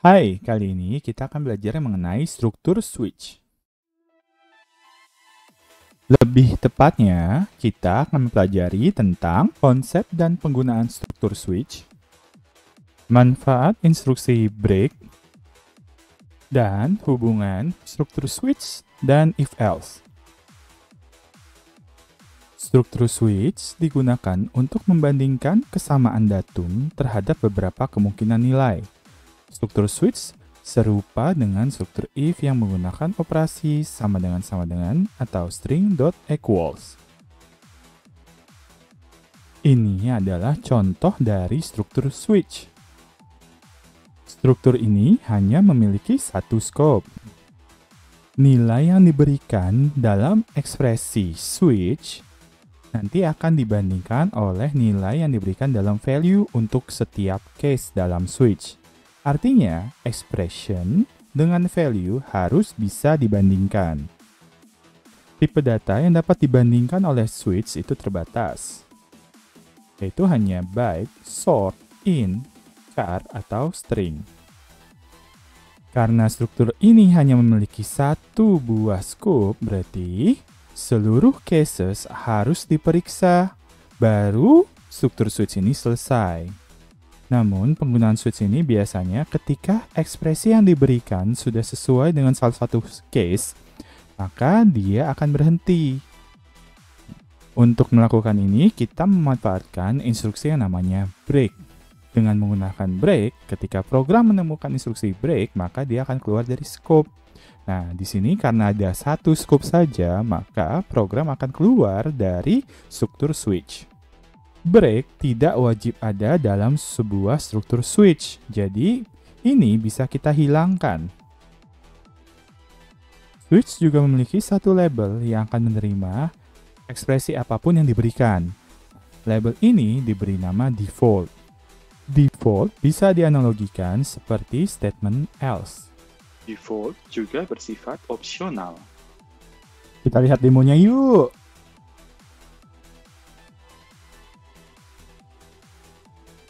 Hai, kali ini kita akan belajar mengenai struktur switch. Lebih tepatnya, kita akan mempelajari tentang konsep dan penggunaan struktur switch, manfaat instruksi break, dan hubungan struktur switch dan if-else. Struktur switch digunakan untuk membandingkan kesamaan datum terhadap beberapa kemungkinan nilai. Struktur switch serupa dengan struktur if yang menggunakan operasi sama dengan atau string.equals. Ini adalah contoh dari struktur switch. Struktur ini hanya memiliki satu scope. Nilai yang diberikan dalam ekspresi switch nanti akan dibandingkan oleh nilai yang diberikan dalam value untuk setiap case dalam switch. Artinya, expression dengan value harus bisa dibandingkan. Tipe data yang dapat dibandingkan oleh switch itu terbatas, yaitu hanya byte, sort, int, char, atau string. Karena struktur ini hanya memiliki satu buah scope, berarti seluruh cases harus diperiksa, baru struktur switch ini selesai. Namun, penggunaan switch ini biasanya ketika ekspresi yang diberikan sudah sesuai dengan salah satu case, maka dia akan berhenti. Untuk melakukan ini, kita memanfaatkan instruksi yang namanya break. Dengan menggunakan break, ketika program menemukan instruksi break, maka dia akan keluar dari scope. Nah, di sini karena ada satu scope saja, maka program akan keluar dari struktur switch. Break tidak wajib ada dalam sebuah struktur switch, jadi ini bisa kita hilangkan. Switch juga memiliki satu label yang akan menerima ekspresi apapun yang diberikan. Label ini diberi nama default. Default bisa dianalogikan seperti statement else. Default juga bersifat opsional. Kita lihat demonya yuk!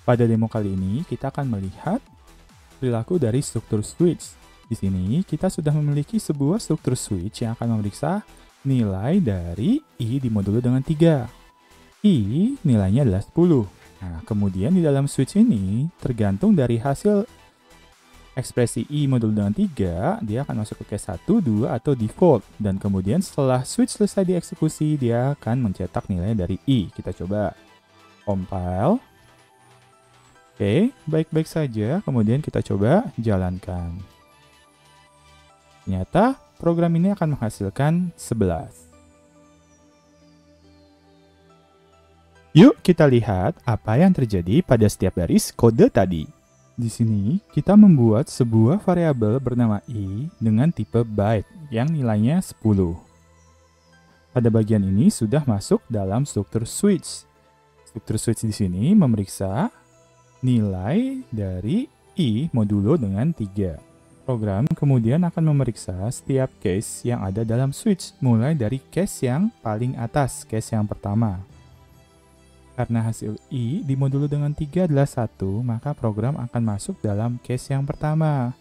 Pada demo kali ini, kita akan melihat perilaku dari struktur switch. Di sini, kita sudah memiliki sebuah struktur switch yang akan memeriksa nilai dari I dimodulo dengan 3. I nilainya adalah 10. Nah, kemudian di dalam switch ini, tergantung dari hasil ekspresi I modulo dengan 3, dia akan masuk ke case 1, 2, atau default. Dan kemudian setelah switch selesai dieksekusi, dia akan mencetak nilai dari I. Kita coba compile. Oke, baik-baik saja. Kemudian kita coba jalankan. Ternyata program ini akan menghasilkan 11. Yuk kita lihat apa yang terjadi pada setiap baris kode tadi. Di sini kita membuat sebuah variabel bernama I dengan tipe byte yang nilainya 10. Pada bagian ini sudah masuk dalam struktur switch. Struktur switch di sini memeriksa nilai dari I modulo dengan 3. Program kemudian akan memeriksa setiap case yang ada dalam switch, mulai dari case yang paling atas, case yang pertama. Karena hasil I dimodulo dengan 3 adalah 1, maka program akan masuk dalam case yang pertama.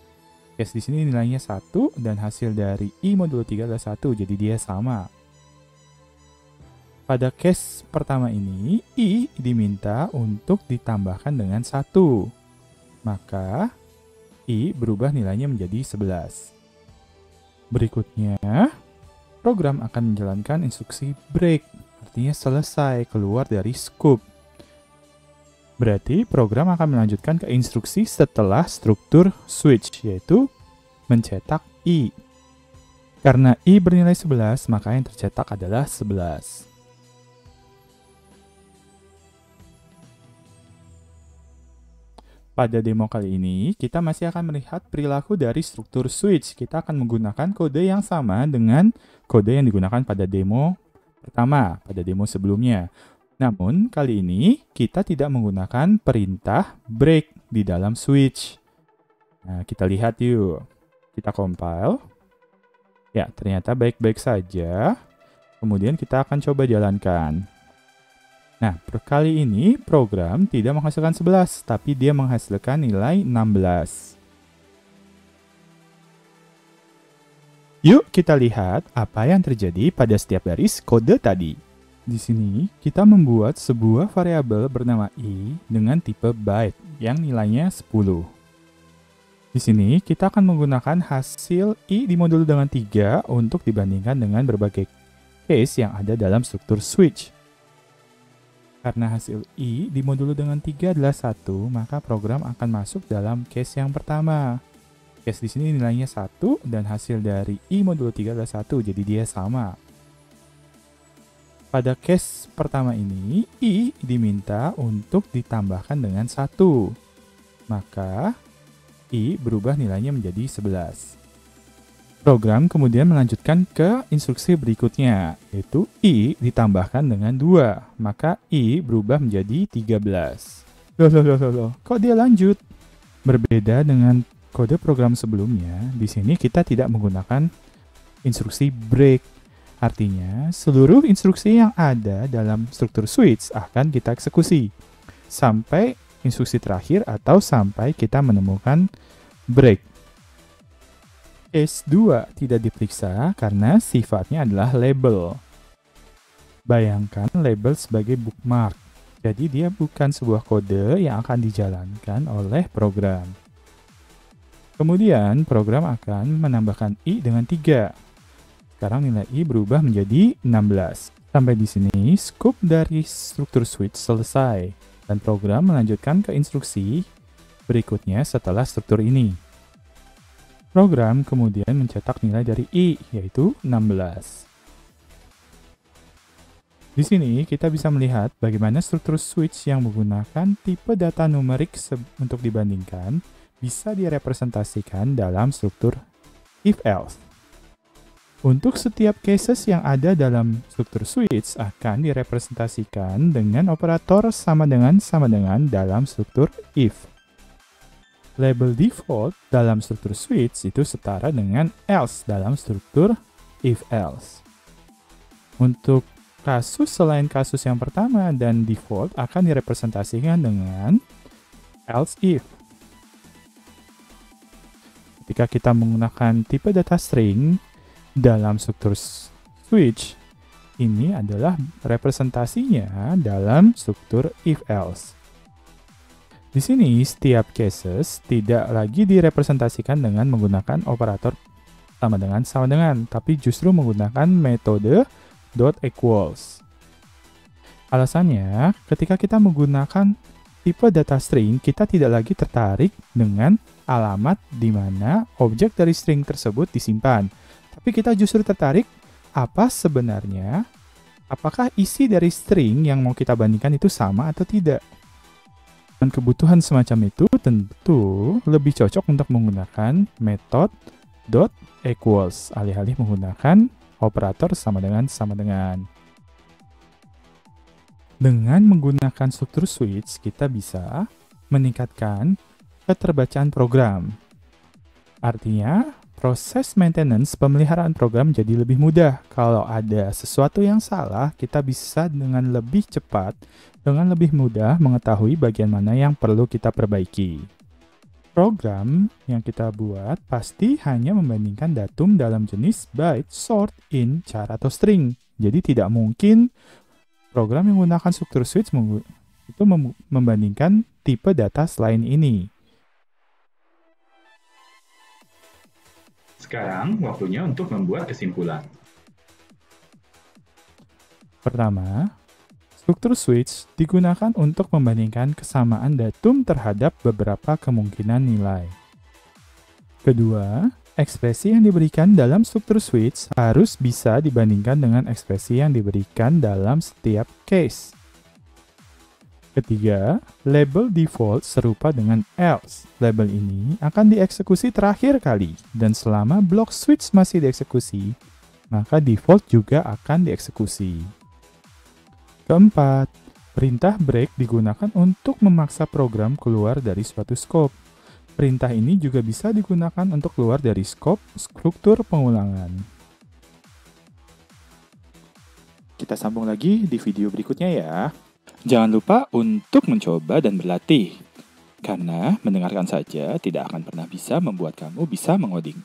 Case di sini nilainya 1 dan hasil dari I modulo 3 adalah 1, jadi dia sama. Pada case pertama ini, I diminta untuk ditambahkan dengan 1. Maka, I berubah nilainya menjadi 11. Berikutnya, program akan menjalankan instruksi break, artinya selesai keluar dari scope. Berarti, program akan melanjutkan ke instruksi setelah struktur switch, yaitu mencetak I. Karena I bernilai 11, maka yang tercetak adalah 11. Pada demo kali ini, kita masih akan melihat perilaku dari struktur switch. Kita akan menggunakan kode yang sama dengan kode yang digunakan pada demo pertama, pada demo sebelumnya. Namun, kali ini kita tidak menggunakan perintah break di dalam switch. Nah, kita lihat yuk. Kita compile. Ya, ternyata baik-baik saja. Kemudian kita akan coba jalankan. Nah, kali ini program tidak menghasilkan 11, tapi dia menghasilkan nilai 16. Yuk kita lihat apa yang terjadi pada setiap baris kode tadi. Di sini, kita membuat sebuah variabel bernama i dengan tipe byte yang nilainya 10. Di sini, kita akan menggunakan hasil i dimoduli dengan 3 untuk dibandingkan dengan berbagai case yang ada dalam struktur switch. Karena hasil i dimoduli dengan 3 adalah 1, maka program akan masuk dalam case yang pertama. Case di sini nilainya 1 dan hasil dari i modulo 3 adalah 1, jadi dia sama. Pada case pertama ini, i diminta untuk ditambahkan dengan 1. Maka, i berubah nilainya menjadi 11. Program kemudian melanjutkan ke instruksi berikutnya, yaitu i ditambahkan dengan 2, maka i berubah menjadi 13. Loh, kok dia lanjut? Berbeda dengan kode program sebelumnya, di sini kita tidak menggunakan instruksi break. Artinya, seluruh instruksi yang ada dalam struktur switch akan kita eksekusi, sampai instruksi terakhir atau sampai kita menemukan break. Case 2 tidak diperiksa karena sifatnya adalah label. Bayangkan label sebagai bookmark, jadi dia bukan sebuah kode yang akan dijalankan oleh program. Kemudian program akan menambahkan i dengan 3. Sekarang nilai i berubah menjadi 16. Sampai di sini scope dari struktur switch selesai dan program melanjutkan ke instruksi berikutnya setelah struktur ini. Program kemudian mencetak nilai dari i, yaitu 16. Di sini kita bisa melihat bagaimana struktur switch yang menggunakan tipe data numerik untuk dibandingkan bisa direpresentasikan dalam struktur if-else. Untuk setiap cases yang ada dalam struktur switch akan direpresentasikan dengan operator sama dengan dalam struktur if. Label default dalam struktur switch itu setara dengan else dalam struktur if-else. Untuk kasus selain kasus yang pertama dan default akan direpresentasikan dengan else if. Ketika kita menggunakan tipe data string dalam struktur switch, ini adalah representasinya dalam struktur if-else. Di sini, setiap cases tidak lagi direpresentasikan dengan menggunakan operator sama dengan, tapi justru menggunakan metode .equals. Alasannya, ketika kita menggunakan tipe data string, kita tidak lagi tertarik dengan alamat di mana objek dari string tersebut disimpan. Tapi kita justru tertarik apa sebenarnya, apakah isi dari string yang mau kita bandingkan itu sama atau tidak. Dan kebutuhan semacam itu tentu lebih cocok untuk menggunakan metode .equals alih-alih menggunakan operator sama dengan. Dengan menggunakan struktur switch, kita bisa meningkatkan keterbacaan program. Artinya, proses maintenance pemeliharaan program jadi lebih mudah. Kalau ada sesuatu yang salah, kita bisa dengan lebih cepat, dengan lebih mudah mengetahui bagian mana yang perlu kita perbaiki. Program yang kita buat pasti hanya membandingkan datum dalam jenis byte, sort, int, char, atau string. Jadi tidak mungkin program yang menggunakan struktur switch itu membandingkan tipe data selain ini. Sekarang waktunya untuk membuat kesimpulan. Pertama, struktur switch digunakan untuk membandingkan kesamaan datum terhadap beberapa kemungkinan nilai. Kedua, ekspresi yang diberikan dalam struktur switch harus bisa dibandingkan dengan ekspresi yang diberikan dalam setiap case. Ketiga, label default serupa dengan else. Label ini akan dieksekusi terakhir kali, dan selama blok switch masih dieksekusi, maka default juga akan dieksekusi. Keempat, perintah break digunakan untuk memaksa program keluar dari suatu scope. Perintah ini juga bisa digunakan untuk keluar dari scope struktur pengulangan. Kita sambung lagi di video berikutnya ya. Jangan lupa untuk mencoba dan berlatih, karena mendengarkan saja tidak akan pernah bisa membuat kamu bisa mengoding.